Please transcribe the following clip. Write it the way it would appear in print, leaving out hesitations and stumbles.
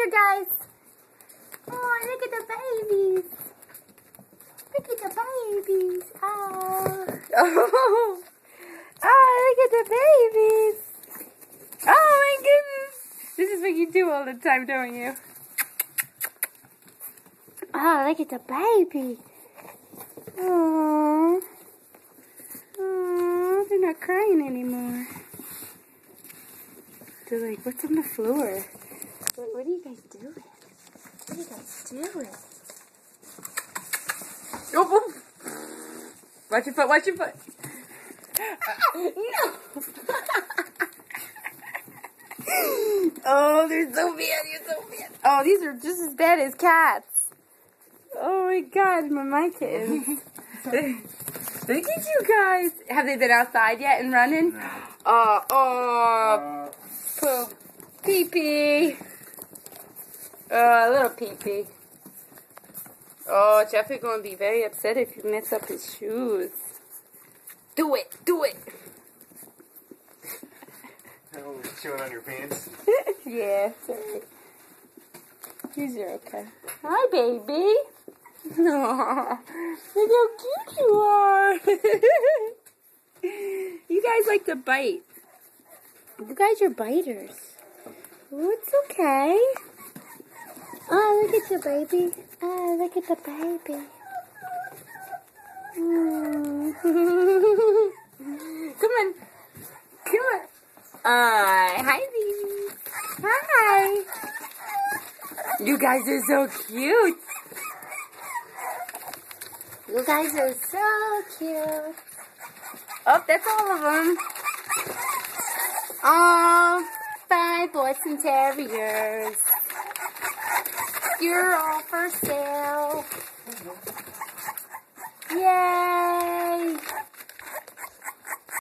here, guys. Oh, look at the babies. Look at the babies. Oh. Oh, look at the babies. Oh, my goodness. This is what you do all the time, don't you? Oh, look at the baby. Oh. Oh, they're not crying anymore. They're like, what's on the floor? What are you guys doing? What are you guys doing? Oh, oh. Watch your foot, watch your foot. No. Oh, they're so bad, you're so bad. Oh, these are just as bad as cats. Oh my God, my kittens. Look at you guys. Have they been outside yet and running? No. Oh, poop. Pee-pee. Little pee-pee. Oh, Jeffrey's going to be very upset if you mess up his shoes. Do it, do it. Oh, chewing on your pants? Yeah, sorry. These are okay. Hi, baby. Aww, look how cute you are. You guys like to bite. You guys are biters. Oh, it's okay. Oh, look at the baby. Oh, look at the baby. Come on. Come on. Hi, baby. Hi. You guys are so cute. You guys are so cute. Oh, that's all of them. Oh, 5 Boston Terriers. You're all for sale.